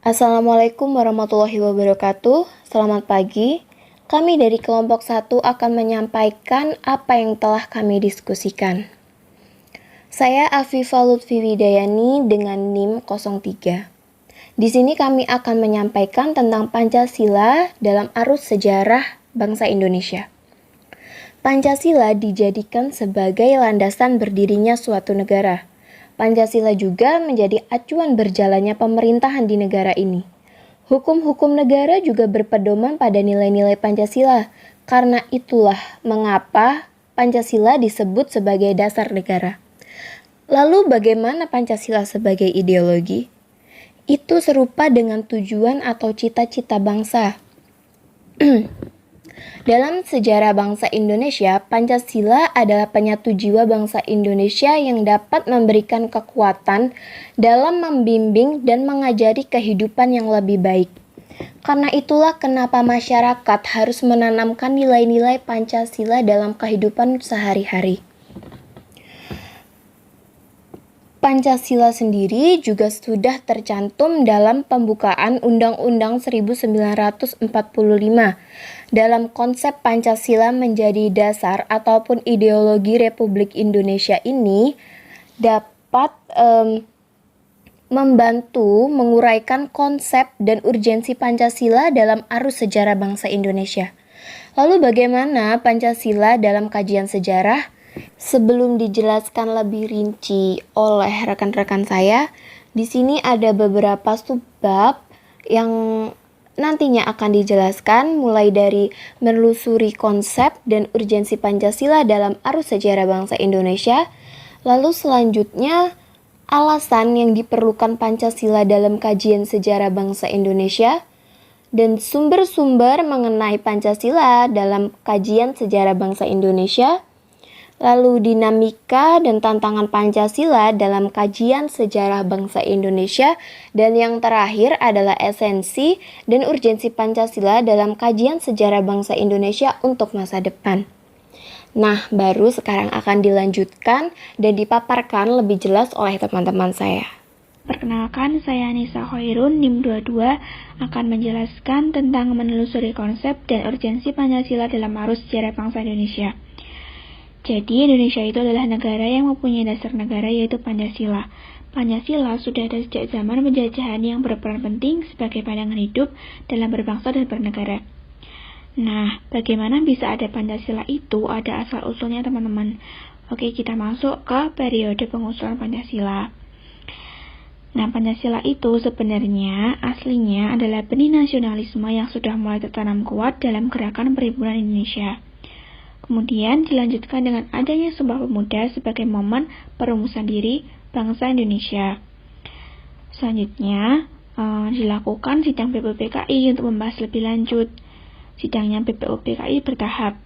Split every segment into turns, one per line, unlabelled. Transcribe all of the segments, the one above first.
Assalamualaikum warahmatullahi wabarakatuh. Selamat pagi. Kami dari kelompok 1 akan menyampaikan apa yang telah kami diskusikan. Saya Afifah Lutfi Widayani dengan NIM 03. Di sini kami akan menyampaikan tentang Pancasila dalam arus sejarah bangsa Indonesia. Pancasila dijadikan sebagai landasan berdirinya suatu negara. Pancasila juga menjadi acuan berjalannya pemerintahan di negara ini. Hukum-hukum negara juga berpedoman pada nilai-nilai Pancasila. Karena itulah mengapa Pancasila disebut sebagai dasar negara. Lalu bagaimana Pancasila sebagai ideologi? Itu serupa dengan tujuan atau cita-cita bangsa. Dalam sejarah bangsa Indonesia, Pancasila adalah penyatu jiwa bangsa Indonesia yang dapat memberikan kekuatan dalam membimbing dan mengajari kehidupan yang lebih baik. Karena itulah kenapa masyarakat harus menanamkan nilai-nilai Pancasila dalam kehidupan sehari-hari. Pancasila sendiri juga sudah tercantum dalam pembukaan Undang-Undang 1945. Dalam konsep Pancasila menjadi dasar ataupun ideologi Republik Indonesia ini dapat membantu menguraikan konsep dan urgensi Pancasila dalam arus sejarah bangsa Indonesia. Lalu bagaimana Pancasila dalam kajian sejarah? Sebelum dijelaskan lebih rinci oleh rekan-rekan saya, di sini ada beberapa subbab yang nantinya akan dijelaskan mulai dari menelusuri konsep dan urgensi Pancasila dalam arus sejarah bangsa Indonesia. Lalu selanjutnya alasan yang diperlukan Pancasila dalam kajian sejarah bangsa Indonesia dan sumber-sumber mengenai Pancasila dalam kajian sejarah bangsa Indonesia. Lalu dinamika dan tantangan Pancasila dalam kajian sejarah bangsa Indonesia. Dan yang terakhir adalah esensi dan urgensi Pancasila dalam kajian sejarah bangsa Indonesia untuk masa depan. Nah, baru sekarang akan dilanjutkan dan dipaparkan lebih jelas oleh teman-teman saya.
Perkenalkan, saya Anissa Khairun, NIM 22, akan menjelaskan tentang menelusuri konsep dan urgensi Pancasila dalam arus sejarah bangsa Indonesia. Jadi, Indonesia itu adalah negara yang mempunyai dasar negara yaitu Pancasila. Pancasila sudah ada sejak zaman penjajahan yang berperan penting sebagai pandangan hidup dalam berbangsa dan bernegara. Nah, bagaimana bisa ada Pancasila itu? Ada asal-usulnya, teman-teman. Oke, kita masuk ke periode pengusulan Pancasila. Nah, Pancasila itu sebenarnya aslinya adalah benih nasionalisme yang sudah mulai tertanam kuat dalam gerakan perhimpunan Indonesia. Kemudian dilanjutkan dengan adanya Sumpah Pemuda sebagai momen perumusan diri bangsa Indonesia. Selanjutnya dilakukan sidang BPUPKI untuk membahas lebih lanjut. Sidangnya BPUPKI bertahap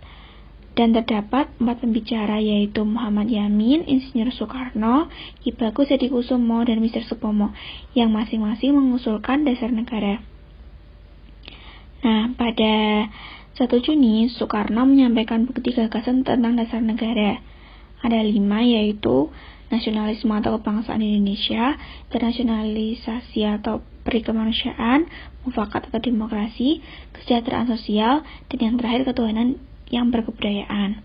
dan terdapat 4 pembicara yaitu Muhammad Yamin, Insinyur Soekarno, Ki Bagus Hadikusumo, dan Mr. Supomo yang masing-masing mengusulkan dasar negara. Nah, pada 1 Juni, Soekarno menyampaikan bukti gagasan tentang dasar negara. Ada 5, yaitu nasionalisme atau kebangsaan Indonesia, internasionalisasi atau perikemanusiaan, mufakat atau demokrasi, kesejahteraan sosial, dan yang terakhir ketuhanan yang berkebudayaan.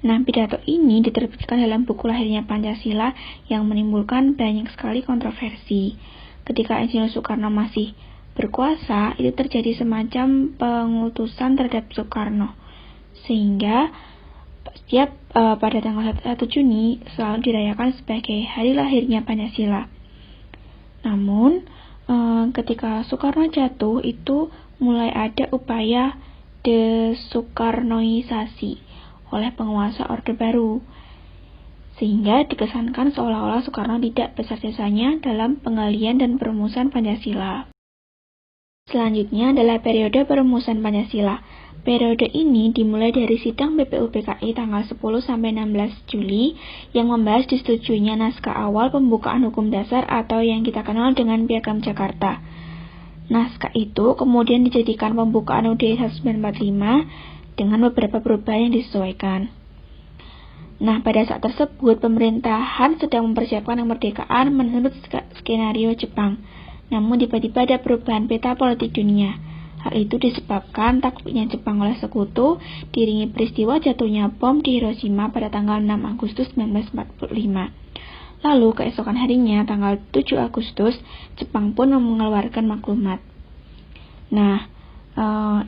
Nah, pidato ini diterbitkan dalam buku lahirnya Pancasila yang menimbulkan banyak sekali kontroversi. Ketika Insinyur Soekarno masih berkuasa, itu terjadi semacam pengutusan terhadap Soekarno, sehingga setiap pada tanggal 1 Juni selalu dirayakan sebagai hari lahirnya Pancasila. Namun, ketika Soekarno jatuh, itu mulai ada upaya desoekarnoisasi oleh penguasa Orde Baru, sehingga dikesankan seolah-olah Soekarno tidak besar jasanya dalam penggalian dan perumusan Pancasila. Selanjutnya adalah periode perumusan Pancasila. Periode ini dimulai dari sidang BPUPKI tanggal 10 sampai 16 Juli yang membahas disetujuinya naskah awal pembukaan hukum dasar atau yang kita kenal dengan Piagam Jakarta. Naskah itu kemudian dijadikan pembukaan UUD 1945 dengan beberapa perubahan yang disesuaikan. Nah, pada saat tersebut pemerintahan sedang mempersiapkan kemerdekaan menurut skenario Jepang. Namun tiba-tiba ada perubahan peta politik dunia. Hal itu disebabkan takluknya Jepang oleh sekutu, diiringi peristiwa jatuhnya bom di Hiroshima pada tanggal 6 Agustus 1945. Lalu keesokan harinya, tanggal 7 Agustus, Jepang pun mengeluarkan maklumat. Nah,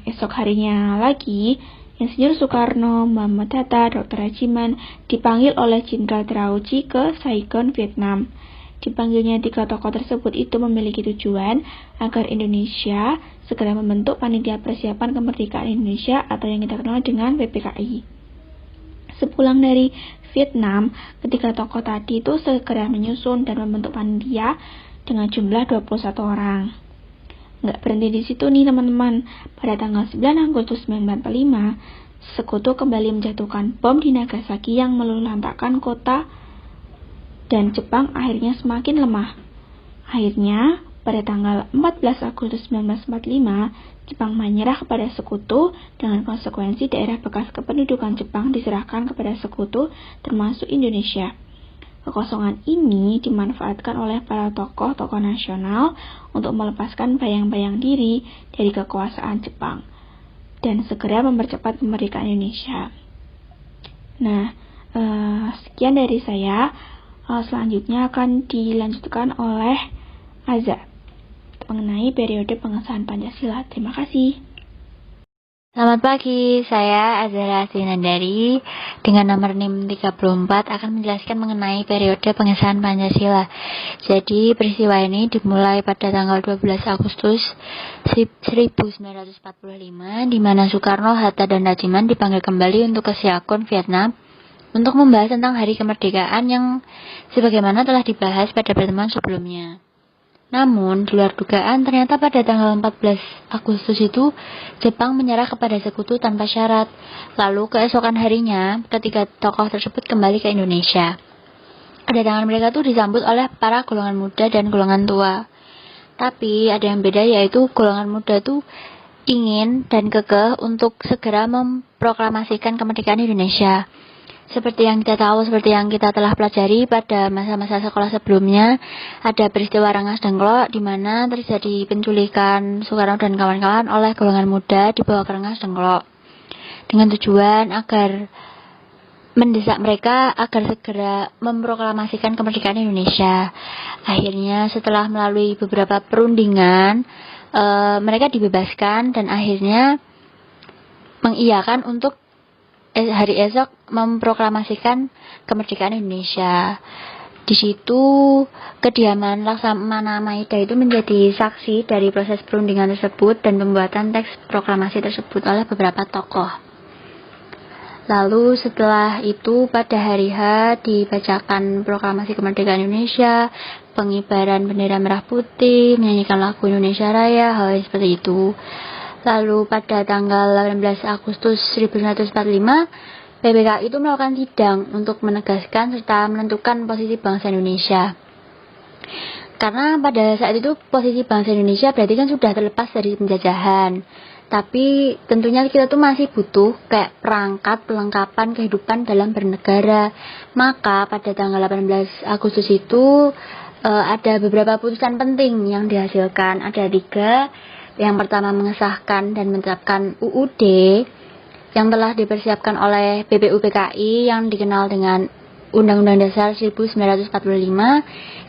esok harinya lagi, Insinyur Soekarno, Muhammad Hatta, Dr. Hajiman dipanggil oleh Jenderal Terauchi ke Saigon, Vietnam. Dipanggilnya tiga tokoh tersebut itu memiliki tujuan agar Indonesia segera membentuk Panitia Persiapan Kemerdekaan Indonesia atau yang kita kenal dengan PPKI. Sepulang dari Vietnam, ketiga tokoh tadi itu segera menyusun dan membentuk panitia dengan jumlah 21 orang. Nggak berhenti di situ nih teman-teman. Pada tanggal 9 Agustus 1945, sekutu kembali menjatuhkan bom di Nagasaki yang meluluhlantakkan kota dan Jepang akhirnya semakin lemah. Akhirnya, pada tanggal 14 Agustus 1945, Jepang menyerah kepada sekutu dengan konsekuensi daerah bekas kependudukan Jepang diserahkan kepada sekutu termasuk Indonesia. Kekosongan ini dimanfaatkan oleh para tokoh-tokoh nasional untuk melepaskan bayang-bayang diri dari kekuasaan Jepang dan segera mempercepat kemerdekaan Indonesia. Nah, sekian dari saya. Selanjutnya akan dilanjutkan oleh Aza mengenai periode pengesahan Pancasila. Terima kasih.
Selamat pagi, saya Azara Sinandari dengan nomor NIM 34 akan menjelaskan mengenai periode pengesahan Pancasila. Jadi peristiwa ini dimulai pada tanggal 12 Agustus 1945 di mana Soekarno, Hatta, dan Hajiman dipanggil kembali untuk ke Saigon, Vietnam untuk membahas tentang hari kemerdekaan yang sebagaimana telah dibahas pada pertemuan sebelumnya. Namun, di luar dugaan, ternyata pada tanggal 14 Agustus itu, Jepang menyerah kepada sekutu tanpa syarat. Lalu, keesokan harinya, ketiga tokoh tersebut kembali ke Indonesia. Kedatangan mereka tuh disambut oleh para golongan muda dan golongan tua. Tapi, ada yang beda, yaitu golongan muda tuh ingin dan kekeh untuk segera memproklamasikan kemerdekaan Indonesia. Seperti yang kita tahu, seperti yang kita telah pelajari pada masa-masa sekolah sebelumnya, ada peristiwa Rengas Dengklok di mana terjadi penculikan Soekarno dan kawan-kawan oleh golongan muda dibawa ke Rengas Dengklok dengan tujuan agar mendesak mereka agar segera memproklamasikan kemerdekaan Indonesia. Akhirnya setelah melalui beberapa perundingan, mereka dibebaskan dan akhirnya mengiyakan untuk hari esok memproklamasikan kemerdekaan Indonesia. Di situ kediaman Laksamana Maida itu menjadi saksi dari proses perundingan tersebut dan pembuatan teks proklamasi tersebut oleh beberapa tokoh. Lalu setelah itu pada hari H dibacakan proklamasi kemerdekaan Indonesia, pengibaran bendera merah putih, menyanyikan lagu Indonesia Raya, hal seperti itu. Lalu pada tanggal 18 Agustus 1945, PPKI itu melakukan sidang untuk menegaskan serta menentukan posisi bangsa Indonesia. Karena pada saat itu posisi bangsa Indonesia berarti kan sudah terlepas dari penjajahan. Tapi tentunya kita tuh masih butuh kayak perangkat, pelengkapan kehidupan dalam bernegara. Maka pada tanggal 18 Agustus itu ada beberapa putusan penting yang dihasilkan. Ada 3. Yang pertama mengesahkan dan menetapkan UUD yang telah dipersiapkan oleh BPUPKI yang dikenal dengan Undang-Undang Dasar 1945.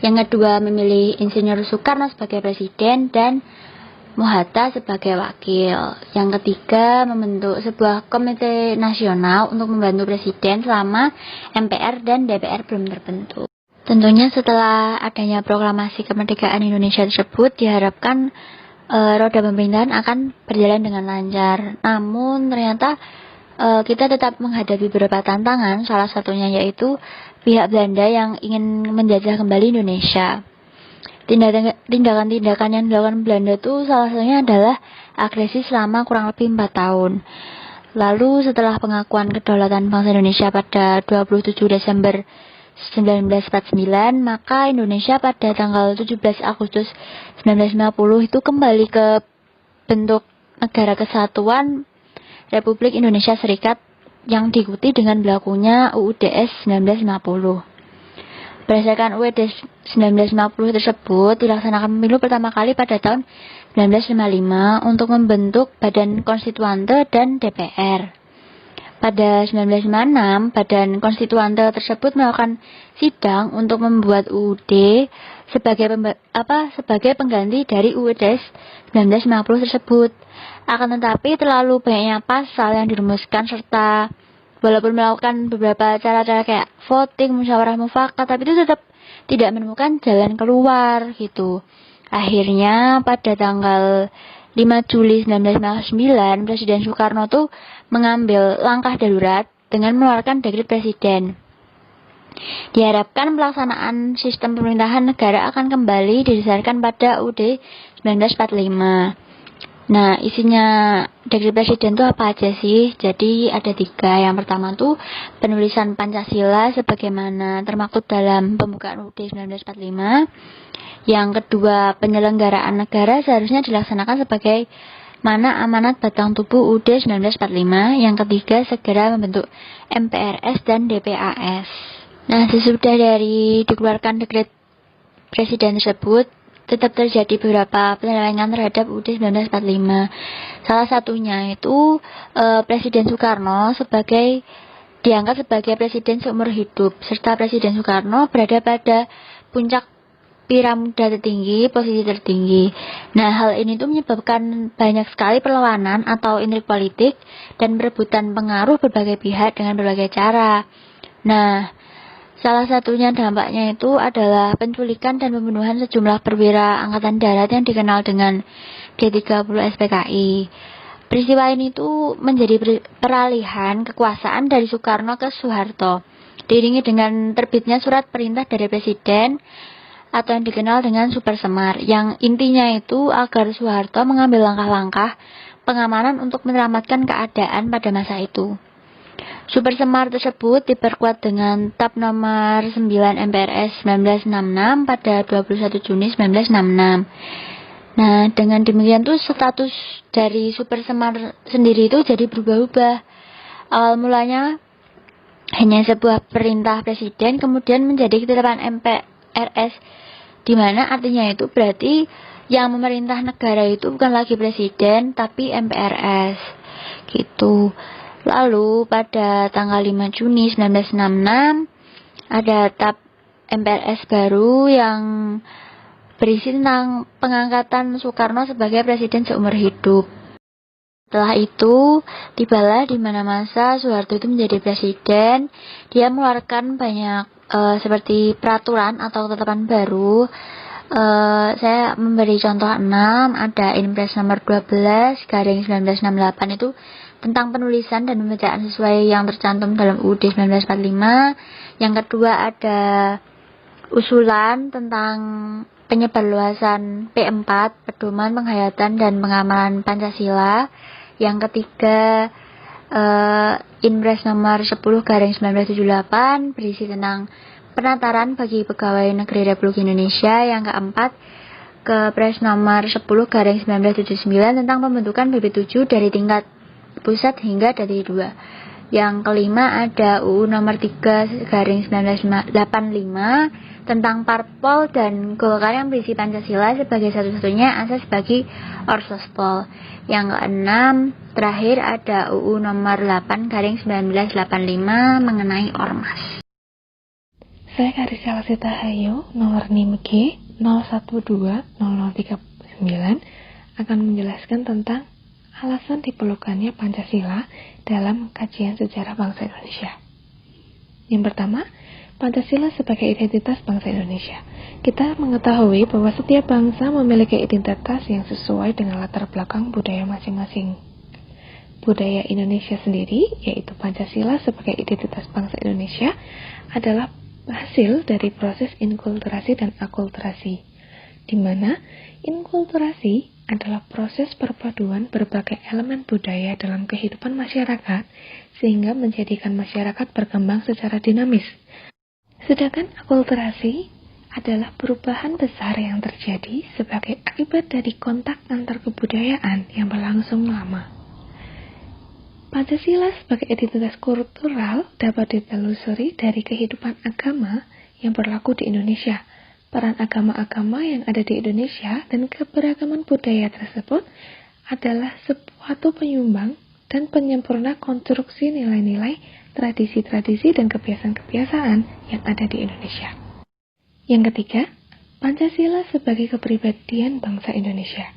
Yang kedua memilih Insinyur Soekarno sebagai presiden dan Hatta sebagai wakil. Yang ketiga membentuk sebuah komite nasional untuk membantu presiden selama MPR dan DPR belum terbentuk. Tentunya setelah adanya proklamasi kemerdekaan Indonesia tersebut diharapkan roda pemerintahan akan berjalan dengan lancar. Namun ternyata kita tetap menghadapi beberapa tantangan, salah satunya yaitu pihak Belanda yang ingin menjajah kembali Indonesia. Tindakan-tindakan yang dilakukan Belanda itu salah satunya adalah agresi selama kurang lebih 4 tahun. Lalu setelah pengakuan kedaulatan bangsa Indonesia pada 27 Desember 1949, maka Indonesia pada tanggal 17 Agustus 1950 itu kembali ke bentuk negara kesatuan Republik Indonesia Serikat yang diikuti dengan berlakunya UUDS 1950. Berdasarkan UUD 1950 tersebut, dilaksanakan pemilu pertama kali pada tahun 1955 untuk membentuk Badan Konstituante dan DPR. Pada 1956, Badan Konstituante tersebut melakukan sidang untuk membuat UUD sebagai pengganti dari UUD 1950 tersebut. Akan tetapi terlalu banyaknya pasal yang dirumuskan serta walaupun melakukan beberapa cara-cara kayak voting, musyawarah mufakat, tapi itu tetap tidak menemukan jalan keluar gitu. Akhirnya pada tanggal 5 Juli 1959, Presiden Soekarno tuh mengambil langkah darurat dengan mengeluarkan dekret presiden. Diharapkan pelaksanaan sistem pemerintahan negara akan kembali didasarkan pada UUD 1945. Nah, isinya dekret presiden itu apa aja sih? Jadi ada 3. Yang pertama tuh penulisan Pancasila sebagaimana termaktub dalam pembukaan UUD 1945. Yang kedua, penyelenggaraan negara seharusnya dilaksanakan sebagai mana amanat batang tubuh UUD 1945. Yang ketiga, segera membentuk MPRS dan DPAS. Nah, sesudah dari dikeluarkan dekret presiden tersebut, tetap terjadi beberapa penyelewengan terhadap UUD 1945. Salah satunya itu Presiden Soekarno diangkat sebagai presiden seumur hidup, serta Presiden Soekarno berada pada puncak piramida tertinggi, posisi tertinggi. Nah, hal ini tuh menyebabkan banyak sekali perlawanan atau intrik politik dan perebutan pengaruh berbagai pihak dengan berbagai cara. Nah, salah satunya dampaknya itu adalah penculikan dan pembunuhan sejumlah perwira Angkatan Darat yang dikenal dengan G30 SPKI. Peristiwa ini tuh menjadi peralihan kekuasaan dari Soekarno ke Soeharto, diiringi dengan terbitnya surat perintah dari Presiden atau yang dikenal dengan Super Semar, yang intinya itu agar Soeharto mengambil langkah-langkah pengamanan untuk menyelamatkan keadaan pada masa itu. Super Semar tersebut diperkuat dengan TAP nomor 9 MPRS 1966 pada 21 Juni 1966. Nah, dengan demikian tuh status dari Super Semar sendiri itu jadi berubah-ubah. Awal mulanya hanya sebuah perintah presiden, kemudian menjadi ketetapan MPRS, di mana artinya itu berarti yang memerintah negara itu bukan lagi presiden tapi MPRS gitu. Lalu pada tanggal 5 Juni 1966 ada TAP MPRS baru yang berisi tentang pengangkatan Soekarno sebagai presiden seumur hidup. Setelah itu, tibalah di mana masa Soeharto itu menjadi presiden. Dia mengeluarkan banyak seperti peraturan atau ketetapan baru. Saya memberi contoh 6, ada Inpres nomor 12/1968 itu tentang penulisan dan pembacaan sesuai yang tercantum dalam UUD 1945. Yang kedua ada usulan tentang penyebarluasan P4, pedoman penghayatan dan pengamalan Pancasila. Yang ketiga Inpres nomor 10/1978 berisi tentang penataran bagi pegawai negeri Republik Indonesia. Yang keempat Kepres nomor 10/1979 tentang pembentukan BP7 dari tingkat pusat hingga dari 2. Yang kelima ada UU nomor 3/1985 tentang Parpol dan Golkar yang berisi Pancasila sebagai satu-satunya asas bagi Orsospol. Yang keenam terakhir ada UU nomor 8/1985 mengenai Ormas.
Saya Karissa Lasita Hayo, nomor NIM G 01200039 akan menjelaskan tentang alasan diperlukannya Pancasila dalam kajian sejarah bangsa Indonesia. Yang pertama, Pancasila sebagai identitas bangsa Indonesia. Kita mengetahui bahwa setiap bangsa memiliki identitas yang sesuai dengan latar belakang budaya masing-masing. Budaya Indonesia sendiri, yaitu Pancasila sebagai identitas bangsa Indonesia, adalah hasil dari proses inkulturasi dan akulturasi, di mana inkulturasi adalah proses perpaduan berbagai elemen budaya dalam kehidupan masyarakat sehingga menjadikan masyarakat berkembang secara dinamis. Sedangkan akulturasi adalah perubahan besar yang terjadi sebagai akibat dari kontak antar kebudayaan yang berlangsung lama. Pancasila sebagai identitas kultural dapat ditelusuri dari kehidupan agama yang berlaku di Indonesia. Peran agama-agama yang ada di Indonesia dan keberagaman budaya tersebut adalah suatu penyumbang dan penyempurna konstruksi nilai-nilai, tradisi-tradisi, dan kebiasaan-kebiasaan yang ada di Indonesia. Yang ketiga, Pancasila sebagai kepribadian bangsa Indonesia.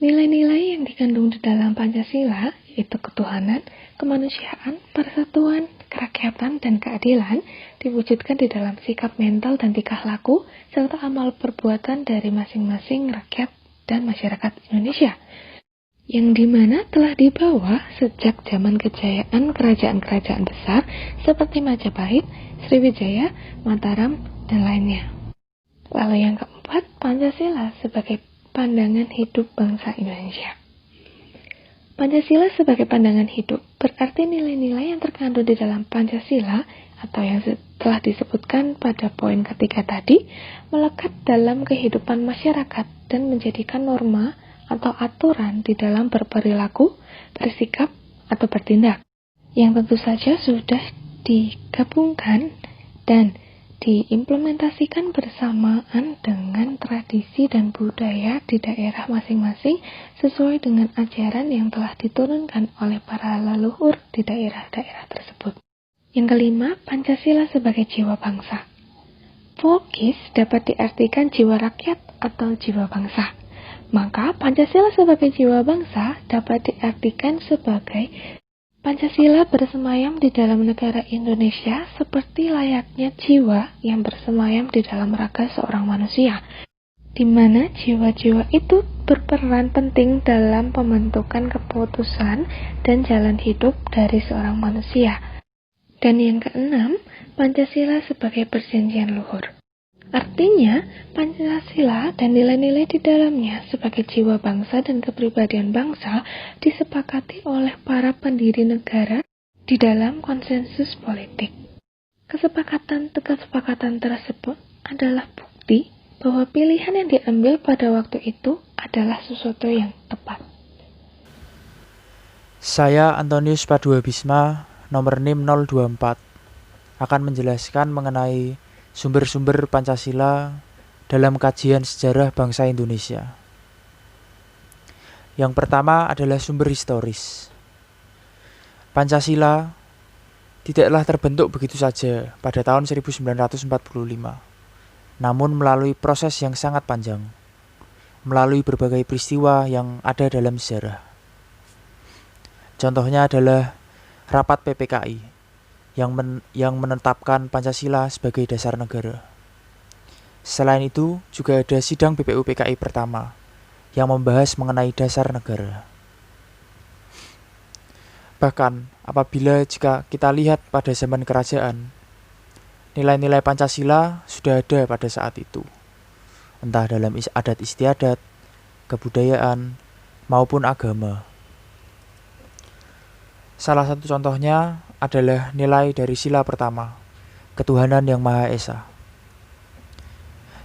Nilai-nilai yang dikandung di dalam Pancasila yaitu ketuhanan, kemanusiaan, persatuan, kerakyatan, dan keadilan diwujudkan di dalam sikap mental dan tingkah laku serta amal perbuatan dari masing-masing rakyat dan masyarakat Indonesia, yang dimana telah dibawa sejak zaman kejayaan kerajaan-kerajaan besar seperti Majapahit, Sriwijaya, Mataram, dan lainnya. Lalu yang keempat, Pancasila sebagai pandangan hidup bangsa Indonesia. Pancasila sebagai pandangan hidup berarti nilai-nilai yang terkandung di dalam Pancasila atau yang telah disebutkan pada poin ketiga tadi melekat dalam kehidupan masyarakat dan menjadikan norma atau aturan di dalam berperilaku, bersikap, atau bertindak, yang tentu saja sudah digabungkan dan diimplementasikan bersamaan dengan tradisi dan budaya di daerah masing-masing sesuai dengan ajaran yang telah diturunkan oleh para leluhur di daerah-daerah tersebut. Yang kelima, Pancasila sebagai jiwa bangsa. Volkis dapat diartikan jiwa rakyat atau jiwa bangsa. Maka Pancasila sebagai jiwa bangsa dapat diartikan sebagai Pancasila bersemayam di dalam negara Indonesia seperti layaknya jiwa yang bersemayam di dalam raga seorang manusia, di mana jiwa-jiwa itu berperan penting dalam pembentukan keputusan dan jalan hidup dari seorang manusia. Dan yang keenam, Pancasila sebagai perjanjian luhur. Artinya, Pancasila dan nilai-nilai di dalamnya sebagai jiwa bangsa dan kepribadian bangsa disepakati oleh para pendiri negara di dalam konsensus politik. Kesepakatan tersebut adalah bukti bahwa pilihan yang diambil pada waktu itu adalah sesuatu yang tepat.
Saya Antonius Paduabisma, nomor NIM 024, akan menjelaskan mengenai sumber-sumber Pancasila dalam kajian sejarah bangsa Indonesia. Yang pertama adalah sumber historis. Pancasila tidaklah terbentuk begitu saja pada tahun 1945, namun melalui proses yang sangat panjang, melalui berbagai peristiwa yang ada dalam sejarah. Contohnya adalah Rapat PPKI yang menetapkan Pancasila sebagai dasar negara. Selain itu, juga ada sidang BPU PKI pertama yang membahas mengenai dasar negara. Bahkan, jika kita lihat pada zaman kerajaan, nilai-nilai Pancasila sudah ada pada saat itu, entah dalam adat istiadat, kebudayaan, maupun agama. Salah satu contohnya adalah nilai dari sila pertama, ketuhanan yang Maha Esa.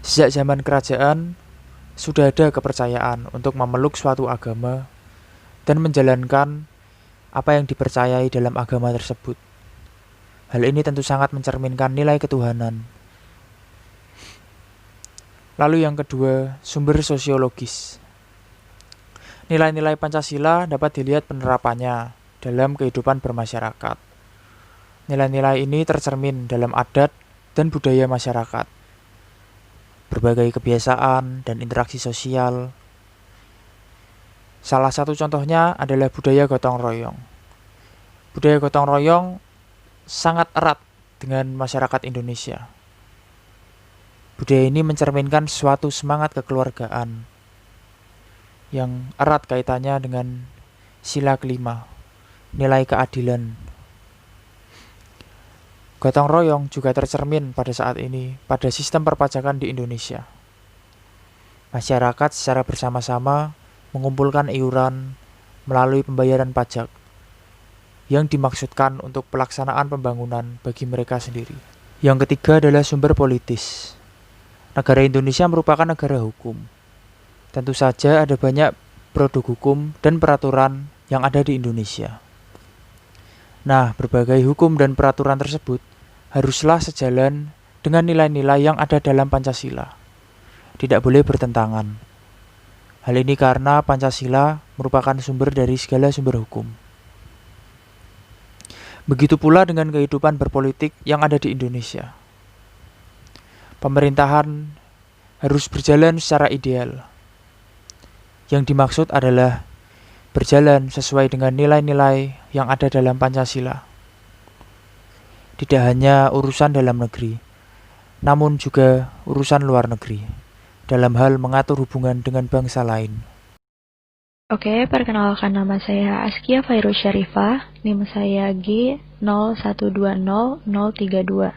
Sejak zaman kerajaan, sudah ada kepercayaan untuk memeluk suatu agama dan menjalankan apa yang dipercayai dalam agama tersebut. Hal ini tentu sangat mencerminkan nilai ketuhanan. Lalu yang kedua, sumber sosiologis. Nilai-nilai Pancasila dapat dilihat penerapannya dalam kehidupan bermasyarakat. Nilai-nilai ini tercermin dalam adat dan budaya masyarakat, berbagai kebiasaan dan interaksi sosial. Salah satu contohnya adalah budaya gotong royong. Budaya gotong royong sangat erat dengan masyarakat Indonesia. Budaya ini mencerminkan suatu semangat kekeluargaan yang erat kaitannya dengan sila kelima, nilai keadilan. Gotong royong juga tercermin pada saat ini pada sistem perpajakan di Indonesia. Masyarakat secara bersama-sama mengumpulkan iuran melalui pembayaran pajak yang dimaksudkan untuk pelaksanaan pembangunan bagi mereka sendiri. Yang ketiga adalah sumber politis. Negara Indonesia merupakan negara hukum. Tentu saja ada banyak produk hukum dan peraturan yang ada di Indonesia. Nah, berbagai hukum dan peraturan tersebut haruslah sejalan dengan nilai-nilai yang ada dalam Pancasila. Tidak boleh bertentangan. Hal ini karena Pancasila merupakan sumber dari segala sumber hukum. Begitu pula dengan kehidupan berpolitik yang ada di Indonesia. Pemerintahan harus berjalan secara ideal. Yang dimaksud adalah berjalan sesuai dengan nilai-nilai yang ada dalam Pancasila. Tidak hanya urusan dalam negeri, namun juga urusan luar negeri, dalam hal mengatur hubungan dengan bangsa lain.
Oke, perkenalkan nama saya Askia Fairuz Syarifah, NIM saya G0120032.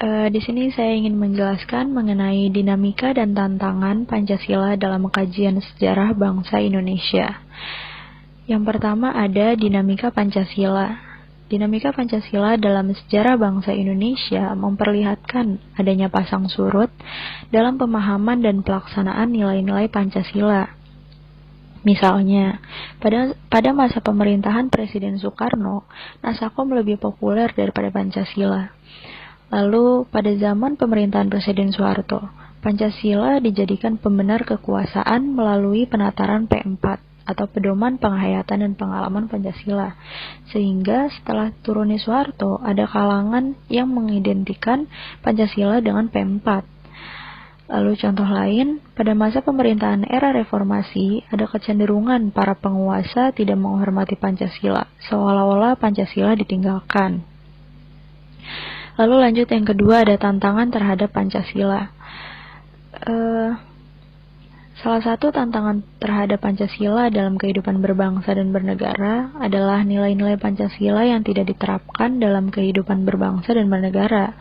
Di sini saya ingin menjelaskan mengenai dinamika dan tantangan Pancasila dalam kajian sejarah bangsa Indonesia. Yang pertama ada dinamika Pancasila. Dinamika Pancasila dalam sejarah bangsa Indonesia memperlihatkan adanya pasang surut dalam pemahaman dan pelaksanaan nilai-nilai Pancasila. Misalnya, pada masa pemerintahan Presiden Soekarno, Nasakom lebih populer daripada Pancasila. Lalu, pada zaman pemerintahan Presiden Soeharto, Pancasila dijadikan pembenar kekuasaan melalui penataran P4 atau pedoman penghayatan dan pengalaman Pancasila. Sehingga setelah turunnya Soeharto, ada kalangan yang mengidentikan Pancasila dengan P4. Lalu contoh lain, pada masa pemerintahan era reformasi, ada kecenderungan para penguasa tidak menghormati Pancasila, seolah-olah Pancasila ditinggalkan. Lalu lanjut yang kedua, ada tantangan terhadap Pancasila. Salah satu tantangan terhadap Pancasila dalam kehidupan berbangsa dan bernegara adalah nilai-nilai Pancasila yang tidak diterapkan dalam kehidupan berbangsa dan bernegara.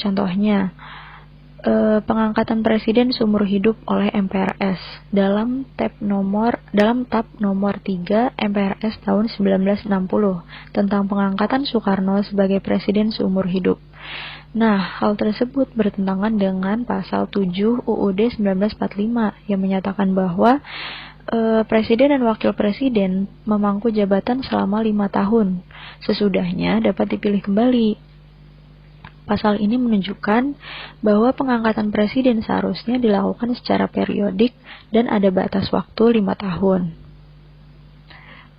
Contohnya, pengangkatan presiden seumur hidup oleh MPRS dalam TAP nomor 3 MPRS tahun 1960 tentang pengangkatan Soekarno sebagai presiden seumur hidup. Nah, hal tersebut bertentangan dengan pasal 7 UUD 1945 yang menyatakan bahwa presiden dan wakil presiden memangku jabatan selama 5 tahun. Sesudahnya dapat dipilih kembali. Pasal ini menunjukkan bahwa pengangkatan presiden seharusnya dilakukan secara periodik dan ada batas waktu 5 tahun.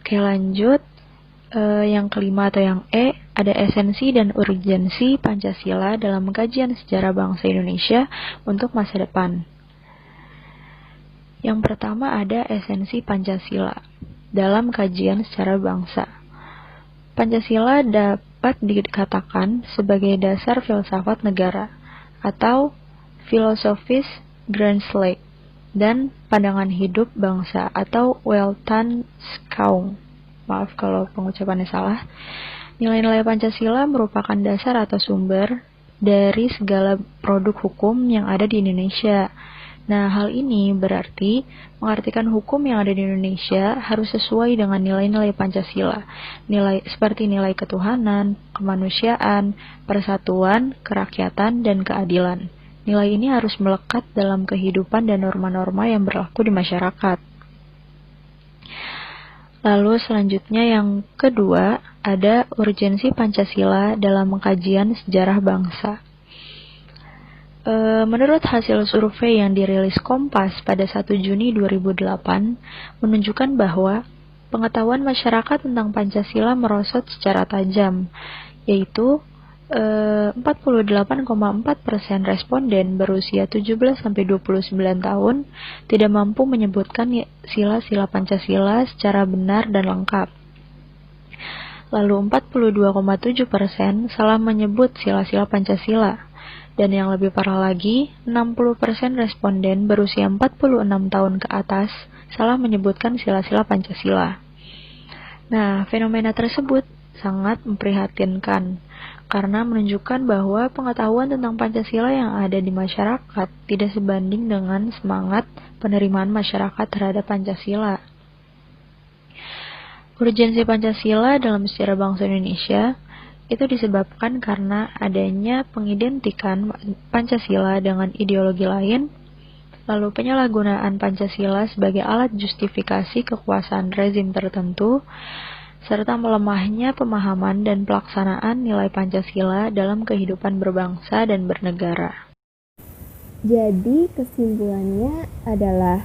Oke, lanjut. Yang kelima atau yang E, ada esensi dan urgensi Pancasila dalam kajian sejarah bangsa Indonesia untuk masa depan. Yang pertama ada esensi Pancasila dalam kajian sejarah bangsa. Pancasila dapat dikatakan sebagai dasar filsafat negara atau filosofis Grand Slate dan pandangan hidup bangsa atau Weltanschauung. Maaf kalau pengucapannya salah. Nilai-nilai Pancasila merupakan dasar atau sumber dari segala produk hukum yang ada di Indonesia. Nah, hal ini berarti mengartikan hukum yang ada di Indonesia harus sesuai dengan nilai-nilai Pancasila. Seperti nilai ketuhanan, kemanusiaan, persatuan, kerakyatan, dan keadilan. Nilai ini harus melekat dalam kehidupan dan norma-norma yang berlaku di masyarakat. Lalu selanjutnya yang kedua, ada urgensi Pancasila dalam kajian sejarah bangsa. Menurut hasil survei yang dirilis Kompas pada 1 Juni 2008, menunjukkan bahwa pengetahuan masyarakat tentang Pancasila merosot secara tajam, yaitu 48,4% responden berusia 17-29 tahun tidak mampu menyebutkan sila-sila Pancasila secara benar dan lengkap. Lalu 42,7% salah menyebut sila-sila Pancasila. Dan yang lebih parah lagi, 60% responden berusia 46 tahun ke atas salah menyebutkan sila-sila Pancasila. Nah, fenomena tersebut sangat memprihatinkan karena menunjukkan bahwa pengetahuan tentang Pancasila yang ada di masyarakat tidak sebanding dengan semangat penerimaan masyarakat terhadap Pancasila. Urgensi Pancasila dalam sejarah bangsa Indonesia itu disebabkan karena adanya pengidentikan Pancasila dengan ideologi lain, lalu penyalahgunaan Pancasila sebagai alat justifikasi kekuasaan rezim tertentu,
serta melemahnya pemahaman dan pelaksanaan nilai Pancasila dalam kehidupan berbangsa dan bernegara.
Jadi kesimpulannya adalah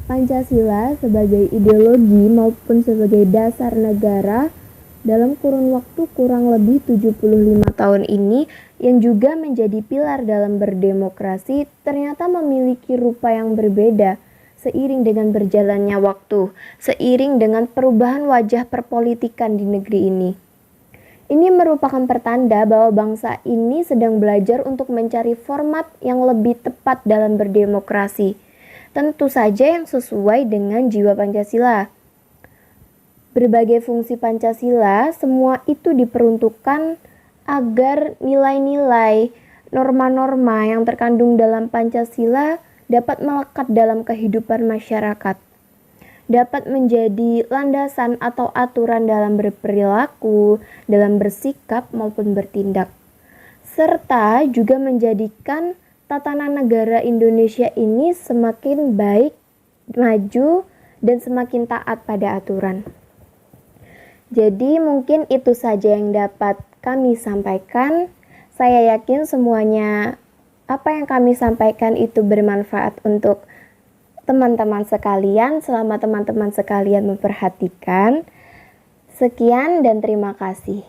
Pancasila sebagai ideologi maupun sebagai dasar negara dalam kurun waktu kurang lebih 75 tahun ini yang juga menjadi pilar dalam berdemokrasi ternyata memiliki rupa yang berbeda seiring dengan berjalannya waktu, seiring dengan perubahan wajah perpolitikan di negeri ini. Ini merupakan pertanda bahwa bangsa ini sedang belajar untuk mencari format yang lebih tepat dalam berdemokrasi. Tentu saja yang sesuai dengan jiwa Pancasila. Berbagai fungsi Pancasila, semua itu diperuntukkan agar nilai-nilai, norma-norma yang terkandung dalam Pancasila dapat melekat dalam kehidupan masyarakat, dapat menjadi landasan atau aturan dalam berperilaku, dalam bersikap maupun bertindak, serta juga menjadikan tatanan negara Indonesia ini semakin baik, maju, dan semakin taat pada aturan. Jadi mungkin itu saja yang dapat kami sampaikan. Saya yakin semuanya apa yang kami sampaikan itu bermanfaat untuk teman-teman sekalian selama teman-teman sekalian memperhatikan. Sekian dan terima kasih.